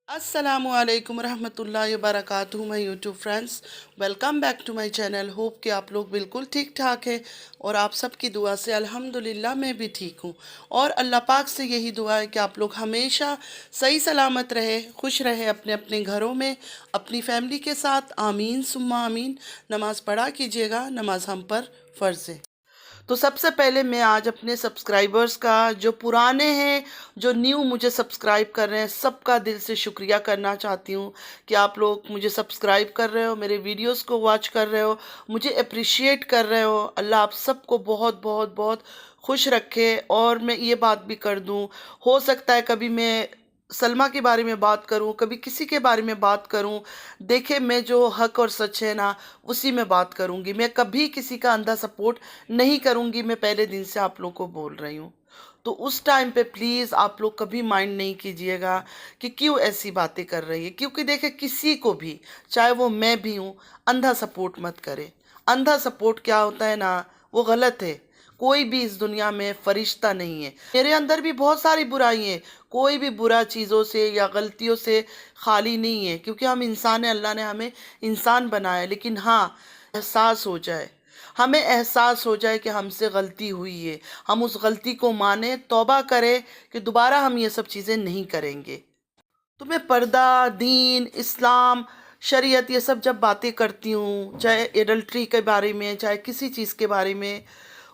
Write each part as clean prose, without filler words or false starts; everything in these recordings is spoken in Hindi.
अस्सलामुअलैकुम रहमतुल्लाहि व बरकातुहू my YouTube friends, welcome back to my channel. Hope कि आप लोग बिल्कुल ठीक ठाक हैं और आप सबकी दुआ से अल्हम्दुलिल्लाह मैं भी ठीक हूँ। और अल्लाह पाक से यही दुआ है कि आप लोग हमेशा सही सलामत रहे, खुश रहे अपने अपने घरों में, अपनी फैमिली के साथ। आमीन सुम्मा आमीन। नमाज़ पढ़ा कीजिएगा, नमाज हम पर फ़र्ज़ है। तो सबसे पहले मैं आज अपने सब्सक्राइबर्स का, जो पुराने हैं, जो न्यू मुझे सब्सक्राइब कर रहे हैं, सबका दिल से शुक्रिया करना चाहती हूँ कि आप लोग मुझे सब्सक्राइब कर रहे हो, मेरे वीडियोस को वॉच कर रहे हो, मुझे अप्रिशिएट कर रहे हो। अल्लाह आप सबको बहुत बहुत बहुत खुश रखे। और मैं ये बात भी कर दूँ, हो सकता है कभी मैं सलमा के बारे में बात करूं, कभी किसी के बारे में बात करूं। देखे, मैं जो हक और सच है ना, उसी में बात करूंगी। मैं कभी किसी का अंधा सपोर्ट नहीं करूंगी। मैं पहले दिन से आप लोग को बोल रही हूँ। तो उस टाइम पे प्लीज़ आप लोग कभी माइंड नहीं कीजिएगा कि क्यों ऐसी बातें कर रही है, क्योंकि देखे किसी को भी, चाहे वो मैं भी हूँ, अंधा सपोर्ट मत करे। अंधा सपोर्ट क्या होता है ना, वो गलत है। कोई भी इस दुनिया में फरिश्ता नहीं है। मेरे अंदर भी बहुत सारी बुराई हैं। कोई भी बुरा चीज़ों से या गलतियों से खाली नहीं है, क्योंकि हम इंसान हैं, अल्लाह ने हमें इंसान बनाया है। लेकिन हाँ, एहसास हो जाए, हमें एहसास हो जाए कि हमसे गलती हुई है, हम उस गलती को माने, तौबा करें कि दोबारा हम ये सब चीज़ें नहीं करेंगे। तो मैं पर्दा, दीन, इस्लाम, शरीयत, ये सब जब बातें करती हूँ, चाहे एडल्ट्री के बारे में, चाहे किसी चीज़ के बारे में,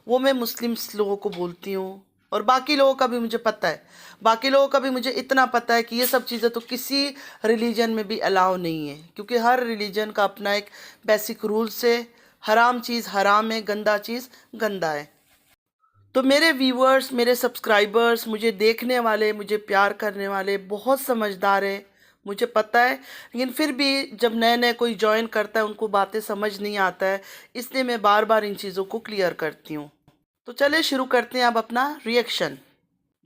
वो मैं मुस्लिम्स लोगों को बोलती हूँ। और बाकी लोगों का भी मुझे पता है, बाकी लोगों का भी मुझे इतना पता है कि ये सब चीज़ें तो किसी रिलीजन में भी अलाउ नहीं है, क्योंकि हर रिलीजन का अपना एक बेसिक रूल्स है। हराम चीज़ हराम है, गंदा चीज़ गंदा है। तो मेरे व्यूअर्स, मेरे सब्सक्राइबर्स, मुझे देखने वाले, मुझे प्यार करने वाले बहुत समझदार हैं, मुझे पता है। लेकिन फिर भी जब नए नए कोई ज्वाइन करता है, उनको बातें समझ नहीं आता है, इसलिए मैं बार बार इन चीज़ों को क्लियर करती हूँ। तो चलिए शुरू करते हैं अब अपना रिएक्शन।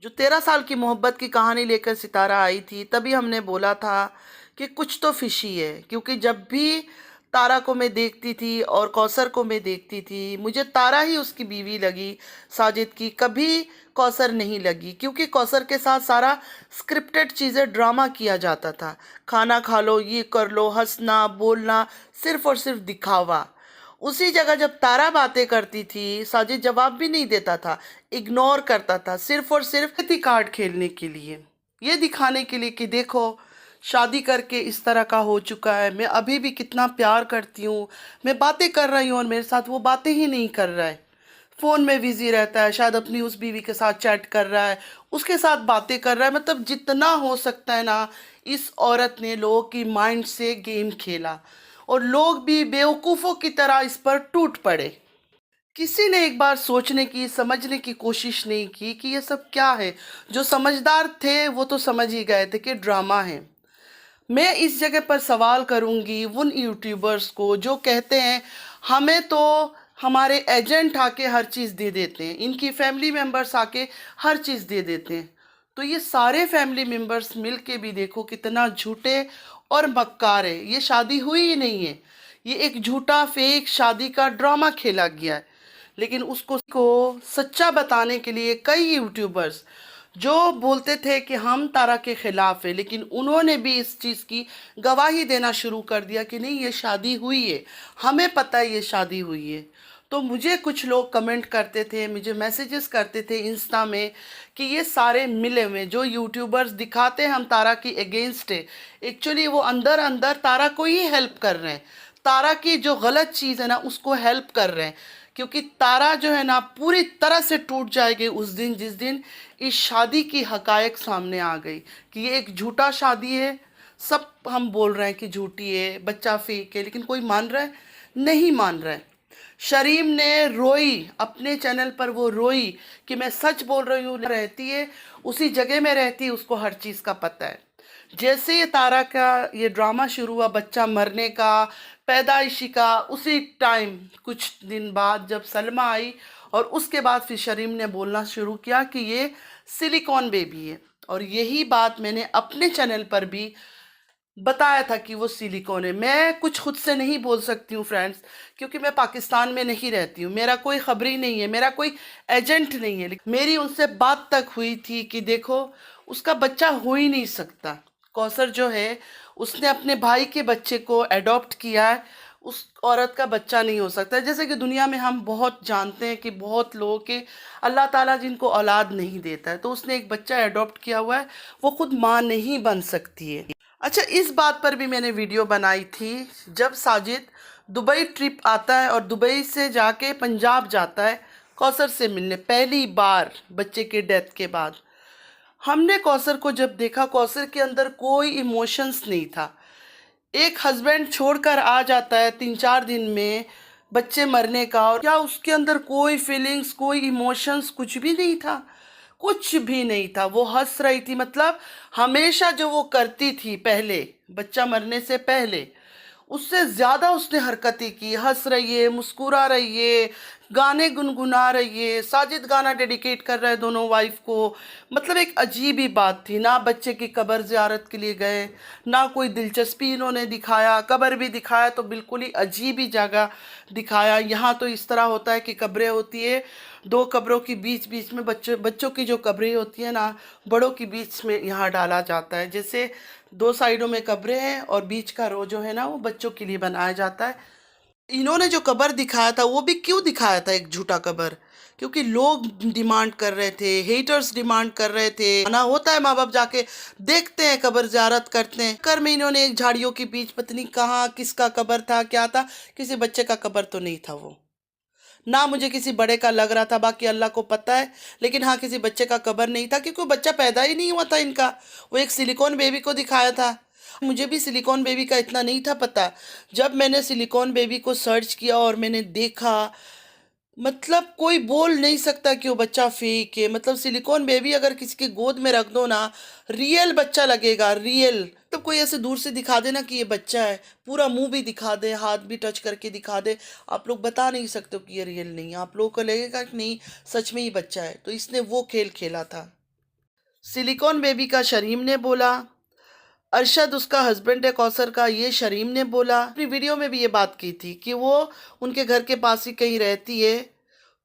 जो 13 साल की मोहब्बत की कहानी लेकर सितारा आई थी, तभी हमने बोला था कि कुछ तो फिशी है। क्योंकि जब भी तारा को मैं देखती थी और कौसर को मैं देखती थी, मुझे तारा ही उसकी बीवी लगी, साजिद की, कभी कौसर नहीं लगी। क्योंकि कौसर के साथ सारा स्क्रिप्टेड चीज़ें, ड्रामा किया जाता था। खाना खा लो, ये कर लो, हंसना बोलना, सिर्फ और सिर्फ दिखावा। उसी जगह जब तारा बातें करती थी, साजिद जवाब भी नहीं देता था, इग्नोर करता था, सिर्फ और सिर्फ थी कार्ड खेलने के लिए, ये दिखाने के लिए कि देखो, शादी करके इस तरह का हो चुका है, मैं अभी भी कितना प्यार करती हूँ, मैं बातें कर रही हूँ और मेरे साथ वो बातें ही नहीं कर रहा है, फ़ोन में बिजी रहता है, शायद अपनी उस बीवी के साथ चैट कर रहा है, उसके साथ बातें कर रहा है। मतलब जितना हो सकता है ना, इस औरत ने लोगों की माइंड से गेम खेला और लोग भी बेवकूफ़ों की तरह इस पर टूट पड़े। किसी ने एक बार सोचने की, समझने की कोशिश नहीं की कि ये सब क्या है। जो समझदार थे वो तो समझ ही गए थे कि ड्रामा है। मैं इस जगह पर सवाल करूंगी उन यूट्यूबर्स को जो कहते हैं हमें तो हमारे एजेंट आके हर चीज़ दे देते हैं, इनकी फैमिली मेंबर्स आके हर चीज़ दे देते हैं। तो ये सारे फैमिली मेंबर्स मिल के भी देखो कितना झूठे और मक्कार है। ये शादी हुई ही नहीं है, ये एक झूठा फेक शादी का ड्रामा खेला गया है। लेकिन उसको सच्चा बताने के लिए कई यूट्यूबर्स जो बोलते थे कि हम तारा के खिलाफ है, लेकिन उन्होंने भी इस चीज़ की गवाही देना शुरू कर दिया कि नहीं, ये शादी हुई है, हमें पता है ये शादी हुई है। तो मुझे कुछ लोग कमेंट करते थे, मुझे मैसेजेस करते थे इंस्टा में कि ये सारे मिले हुए जो यूट्यूबर्स दिखाते हैं हम तारा की अगेंस्ट है, एक्चुअली वो अंदर अंदर तारा को ही हेल्प कर रहे हैं, तारा की जो गलत चीज़ है ना उसको हेल्प कर रहे हैं। क्योंकि तारा जो है ना पूरी तरह से टूट जाएगी उस दिन जिस दिन इस शादी की हकायक सामने आ गई कि ये एक झूठा शादी है। सब हम बोल रहे हैं कि झूठी है, बच्चा फेक है, लेकिन कोई मान रहा है? नहीं मान रहा है। शरीम ने रोई अपने चैनल पर, वो रोई कि मैं सच बोल रही हूँ, रहती है उसी जगह में रहती है, उसको हर चीज़ का पता है। जैसे ये तारा का ये ड्रामा शुरू हुआ बच्चा मरने का, पैदाइशी का, उसी टाइम कुछ दिन बाद जब सलमा आई और उसके बाद फिर शरीम ने बोलना शुरू किया कि ये सिलिकॉन बेबी है। और यही बात मैंने अपने चैनल पर भी बताया था कि वो सिलिकॉन है। मैं कुछ खुद से नहीं बोल सकती हूँ फ्रेंड्स, क्योंकि मैं पाकिस्तान में नहीं रहती हूँ, मेरा कोई खबरी नहीं है, मेरा कोई एजेंट नहीं है। मेरी उनसे बात तक हुई थी कि देखो उसका बच्चा हो ही नहीं सकता, कौसर जो है उसने अपने भाई के बच्चे को अडॉप्ट किया है, उस औरत का बच्चा नहीं हो सकता। जैसे कि दुनिया में हम बहुत जानते हैं कि बहुत लोग के अल्लाह ताला जिनको औलाद नहीं देता है, तो उसने एक बच्चा अडॉप्ट किया हुआ है, वो खुद माँ नहीं बन सकती है। अच्छा, इस बात पर भी मैंने वीडियो बनाई थी। जब साजिद दुबई ट्रिप आता है और दुबई से जाके पंजाब जाता है कौसर से मिलने, पहली बार बच्चे के डेथ के बाद, हमने कौसर को जब देखा, कौसर के अंदर कोई इमोशंस नहीं था। एक हस्बैंड छोड़कर आ जाता है 3-4 दिन में बच्चे मरने का, और क्या उसके अंदर कोई फीलिंग्स, कोई इमोशंस, कुछ भी नहीं था, कुछ भी नहीं था। वो हंस रही थी, मतलब हमेशा जो वो करती थी पहले, बच्चा मरने से पहले, उससे ज़्यादा उसने हरकतें की। हंस रही है, मुस्कुरा रही है, गाने गुनगुना रही है। साजिद गाना डेडिकेट कर रहे हैं दोनों वाइफ को। मतलब एक अजीब ही बात थी। ना बच्चे की कब्र ज़ियारत के लिए गए, ना कोई दिलचस्पी इन्होंने दिखाया। कब्र भी दिखाया तो बिल्कुल ही अजीब ही जगह दिखाया। यहाँ तो इस तरह होता है कि कब्रें होती है, दो कब्रों के बीच बीच में बच्चों की जो कब्रें होती है ना, बड़ों के बीच में यहाँ डाला जाता है। जैसे दो साइडों में कब्रें हैं और बीच का रो जो है ना, वो बच्चों के लिए बनाया जाता है। इन्होंने जो कब्र दिखाया था, वो भी क्यों दिखाया था एक झूठा कब्र? क्योंकि लोग डिमांड कर रहे थे, हेटर्स डिमांड कर रहे थे। ना होता है, माँ बाप जाके देखते हैं, कब्र ज़ियारत करते हैं। कर में इन्होंने एक झाड़ियों के बीच, पता नहीं कहाँ किसका कब्र था, क्या था, किसी बच्चे का कब्र तो नहीं था वो। ना मुझे किसी बड़े का लग रहा था, बाकी अल्लाह को पता है। लेकिन हाँ, किसी बच्चे का कब्र नहीं था, क्योंकि वो बच्चा पैदा ही नहीं हुआ था इनका। वो एक सिलिकॉन बेबी को दिखाया था। मुझे भी सिलिकॉन बेबी का इतना नहीं था पता। जब मैंने सिलिकॉन बेबी को सर्च किया और मैंने देखा, मतलब कोई बोल नहीं सकता कि वो बच्चा फेक है। मतलब सिलिकॉन बेबी अगर किसी के गोद में रख दो ना, रियल बच्चा लगेगा, रियल। तो कोई ऐसे दूर से दिखा दे ना कि ये बच्चा है, पूरा मुंह भी दिखा दे, हाथ भी टच करके दिखा दे, आप लोग बता नहीं सकते हो कि ये रियल नहीं है। आप लोगों को लगेगा कि नहीं, सच में ही बच्चा है। तो इसने वो खेल खेला था। सिलिकॉन बेबी का शरीम ने बोला, अरशद उसका हस्बैंड है कौसर का, ये शरीम ने बोला। अपनी वीडियो में भी ये बात की थी कि वो उनके घर के पास ही कहीं रहती है,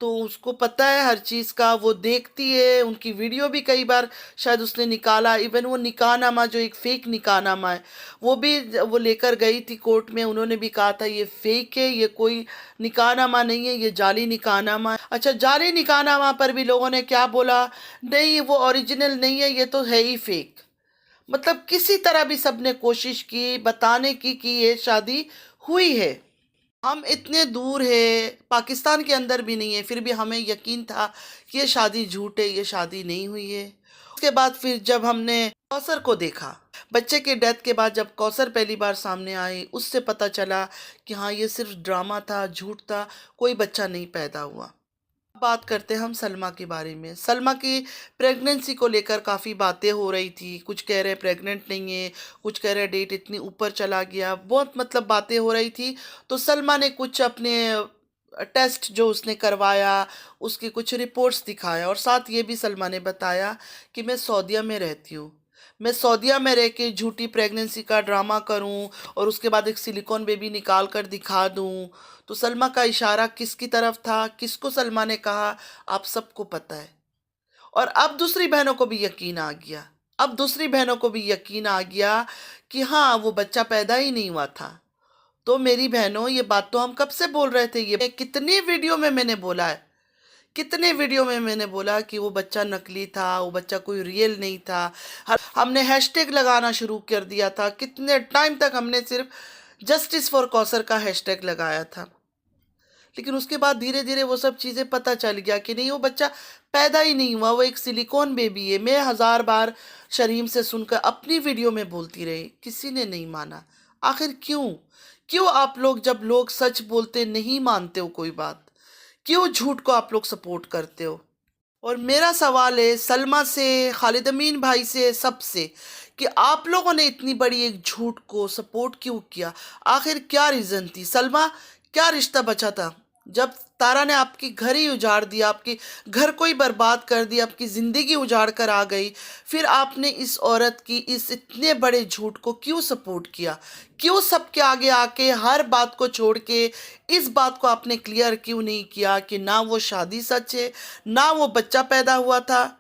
तो उसको पता है हर चीज़ का, वो देखती है। उनकी वीडियो भी कई बार शायद उसने निकाला। इवन वो निकाहनामा, जो एक फ़ेक निकाहनामा है, वो भी वो लेकर गई थी कोर्ट में। उन्होंने भी कहा था ये फ़ेक है, ये कोई निकाहनामा नहीं है, ये जाली निकाहनामा है। अच्छा, जाली निकाहनामा पर भी लोगों ने क्या बोला, नहीं वो ओरिजिनल नहीं है, ये तो है ही फ़ेक। मतलब किसी तरह भी सबने कोशिश की बताने की कि ये शादी हुई है। हम इतने दूर है, पाकिस्तान के अंदर भी नहीं है, फिर भी हमें यकीन था कि ये शादी झूठ है, ये शादी नहीं हुई है। उसके बाद फिर जब हमने कौसर को देखा, बच्चे के डेथ के बाद जब कौसर पहली बार सामने आई, उससे पता चला कि हाँ, ये सिर्फ ड्रामा था, झूठ था, कोई बच्चा नहीं पैदा हुआ। बात करते हैं हम सलमा के बारे में। सलमा की प्रेगनेंसी को लेकर काफ़ी बातें हो रही थी। कुछ कह रहे प्रेग्नेंट नहीं है, कुछ कह रहे डेट इतनी ऊपर चला गया, बहुत मतलब बातें हो रही थी। तो सलमा ने कुछ अपने टेस्ट जो उसने करवाया, उसकी कुछ रिपोर्ट्स दिखाया, और साथ ये भी सलमा ने बताया कि मैं सऊदीया में रहती हूँ, मैं सऊदीया में रह के झूठी प्रेगनेंसी का ड्रामा करूं और उसके बाद एक सिलिकॉन बेबी निकाल कर दिखा दूं। तो सलमा का इशारा किसकी तरफ था, किसको सलमा ने कहा, आप सबको पता है। और अब दूसरी बहनों को भी यकीन आ गया, अब दूसरी बहनों को भी यकीन आ गया कि हाँ, वो बच्चा पैदा ही नहीं हुआ था। तो मेरी बहनों, ये बात तो हम कब से बोल रहे थे, ये कितनी वीडियो में मैंने बोला है, कितने वीडियो में मैंने बोला कि वो बच्चा नकली था, वो बच्चा कोई रियल नहीं था। हमने हैशटैग लगाना शुरू कर दिया था। कितने टाइम तक हमने सिर्फ जस्टिस फॉर कौसर का हैशटैग लगाया था। लेकिन उसके बाद धीरे धीरे वो सब चीज़ें पता चल गया कि नहीं, वो बच्चा पैदा ही नहीं हुआ, वो एक सिलिकॉन बेबी है। मैं 1000 बार शरीम से सुनकर अपनी वीडियो में बोलती रही, किसी ने नहीं माना। आखिर क्यों? क्यों आप लोग, जब लोग सच बोलते नहीं मानते हो कोई बात, क्यों झूठ को आप लोग सपोर्ट करते हो? और मेरा सवाल है सलमा से, खालिद अमीन भाई से, सबसे, कि आप लोगों ने इतनी बड़ी एक झूठ को सपोर्ट क्यों किया? आखिर क्या रीज़न थी? सलमा, क्या रिश्ता बचा था जब तारा ने आपकी घर ही उजाड़ दिया, आपकी घर को ही बर्बाद कर दिया, आपकी ज़िंदगी उजाड़ कर आ गई? फिर आपने इस औरत की इस इतने बड़े झूठ को क्यों सपोर्ट किया? क्यों सबके आगे आके हर बात को छोड़ के इस बात को आपने क्लियर क्यों नहीं किया कि ना वो शादी सच है, ना वो बच्चा पैदा हुआ था?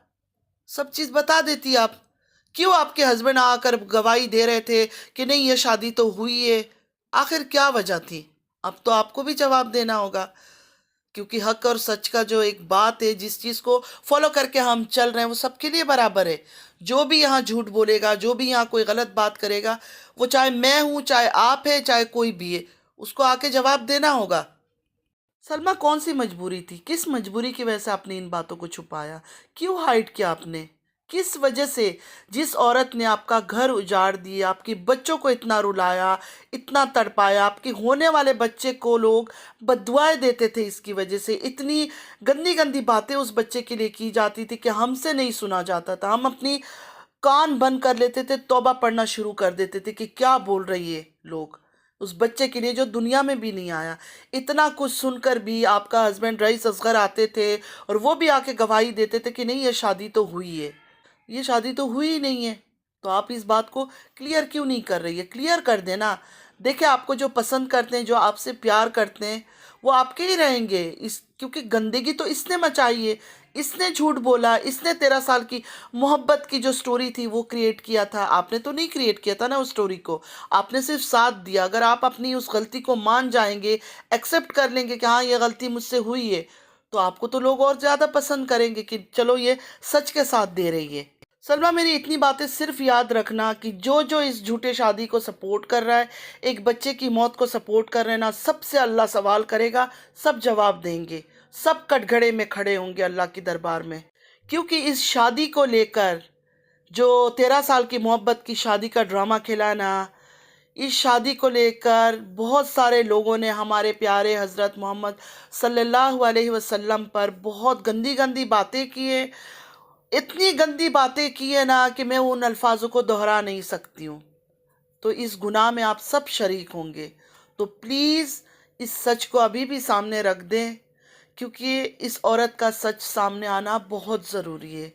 सब चीज़ बता देती आप। क्यों आपके हस्बैंड आकर गवाही दे रहे थे कि नहीं ये शादी तो हुई है? आखिर क्या वजह थी? अब तो आपको भी जवाब देना होगा, क्योंकि हक और सच का जो एक बात है, जिस चीज़ को फॉलो करके हम चल रहे हैं वो सबके लिए बराबर है। जो भी यहाँ झूठ बोलेगा, जो भी यहाँ कोई गलत बात करेगा, वो चाहे मैं हूँ, चाहे आप है, चाहे कोई भी है, उसको आके जवाब देना होगा। सलमा, कौन सी मजबूरी थी? किस मजबूरी की वजह से आपने इन बातों को छुपाया? क्यों हाइड किया आपने? किस वजह से? जिस औरत ने आपका घर उजाड़ दिया, आपके बच्चों को इतना रुलाया, इतना तड़पाया, आपके होने वाले बच्चे को लोग बद्दुआएं देते थे, इसकी वजह से इतनी गंदी गंदी बातें उस बच्चे के लिए की जाती थी कि हमसे नहीं सुना जाता था। हम अपनी कान बंद कर लेते थे, तौबा पढ़ना शुरू कर देते थे कि क्या बोल रही है लोग, उस बच्चे के लिए जो दुनिया में भी नहीं आया। इतना कुछ सुनकर भी आपका हस्बैंड रईस असगर आते थे और वो भी आके गवाही देते थे कि नहीं ये शादी तो हुई है। ये शादी तो हुई ही नहीं है। तो आप इस बात को क्लियर क्यों नहीं कर रही है? क्लियर कर देना। देखिए, आपको जो पसंद करते हैं, जो आपसे प्यार करते हैं, वो आपके ही रहेंगे। इस क्योंकि गंदगी तो इसने मचाई है, इसने झूठ बोला, इसने 13 साल की मोहब्बत की जो स्टोरी थी वो क्रिएट किया था। आपने तो नहीं क्रिएट किया था ना उस स्टोरी को, आपने सिर्फ साथ दिया। अगर आप अपनी उस गलती को मान जाएंगे, एक्सेप्ट कर लेंगे कि हाँ ये गलती मुझसे हुई है, तो आपको तो लोग और ज़्यादा पसंद करेंगे कि चलो ये सच के साथ दे रही है। सलमा, मेरी इतनी बातें सिर्फ याद रखना कि जो जो इस झूठे शादी को सपोर्ट कर रहा है, एक बच्चे की मौत को सपोर्ट कर रहे हैं ना, सबसे अल्लाह सवाल करेगा, सब जवाब देंगे, सब कटघरे में खड़े होंगे अल्लाह की दरबार में। क्योंकि इस शादी को लेकर जो 13 साल की मोहब्बत की शादी का ड्रामा खेला ना, इस शादी को लेकर बहुत सारे लोगों ने हमारे प्यारे हज़रत मोहम्मद सल्लल्लाहु अलैहि वसल्लम पर बहुत गंदी गंदी बातें की है। इतनी गंदी बातें की है ना कि मैं उन अल्फाजों को दोहरा नहीं सकती हूँ। तो इस गुनाह में आप सब शरीक होंगे। तो प्लीज़ इस सच को अभी भी सामने रख दें, क्योंकि इस औरत का सच सामने आना बहुत ज़रूरी है।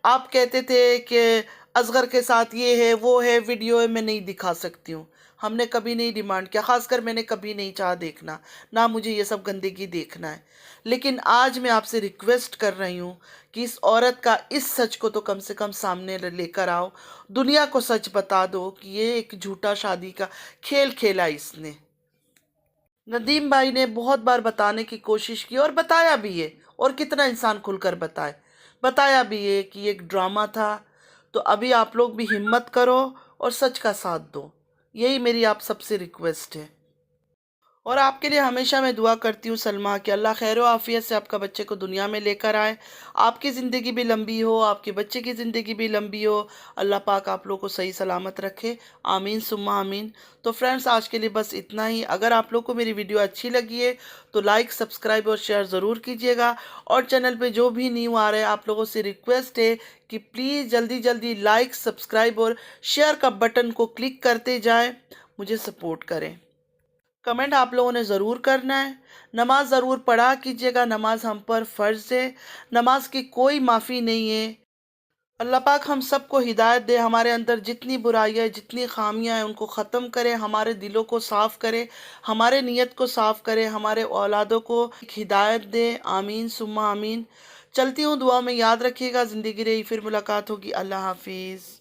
आप कहते थे कि असगर के साथ ये है वो है, वीडियो है, मैं नहीं दिखा सकती हूँ। हमने कभी नहीं डिमांड किया, ख़ासकर मैंने कभी नहीं चाहा देखना, ना मुझे ये सब गंदगी देखना है। लेकिन आज मैं आपसे रिक्वेस्ट कर रही हूँ कि इस औरत का इस सच को तो कम से कम सामने लेकर आओ, दुनिया को सच बता दो कि ये एक झूठा शादी का खेल खेला इसने। नदीम भाई ने बहुत बार बताने की कोशिश की और बताया भी है, और कितना इंसान खुलकर बताए, बताया भी है कि ये एक ड्रामा था। तो अभी आप लोग भी हिम्मत करो और सच का साथ दो, यही मेरी आप सबसे रिक्वेस्ट है। और आपके लिए हमेशा मैं दुआ करती हूँ सलमा कि अल्लाह खैर आफ़ियत से आपका बच्चे को दुनिया में लेकर आए, आपकी ज़िंदगी भी लंबी हो, आपके बच्चे की ज़िंदगी भी लंबी हो। अल्लाह पाक आप लोग को सही सलामत रखे, आमीन सुम्मा आमीन। तो फ्रेंड्स, आज के लिए बस इतना ही। अगर आप लोग को मेरी वीडियो अच्छी लगी है तो लाइक, सब्सक्राइब और शेयर ज़रूर कीजिएगा। और चैनल पर जो भी न्यू आ रहे हैं, आप लोगों से रिक्वेस्ट है कि प्लीज़ जल्दी जल्दी लाइक, सब्सक्राइब और शेयर का बटन को क्लिक करते जाएँ, मुझे सपोर्ट करें। कमेंट आप लोगों ने ज़रूर करना है। नमाज ज़रूर पढ़ा कीजिएगा, नमाज हम पर फ़र्ज़ है, नमाज की कोई माफ़ी नहीं है। अल्लाह पाक हम सबको हिदायत दे, हमारे अंदर जितनी बुराइयाँ है, जितनी खामियाँ हैं, उनको ख़त्म करे, हमारे दिलों को साफ़ करे, हमारे नीयत को साफ़ करे, हमारे औलादों को हिदायत दे, आमीन सुम्मा आमीन। चलती हूँ, दुआ में याद रखिएगा। ज़िंदगी रही फिर मुलाकात होगी। अल्लाह हाफिज़।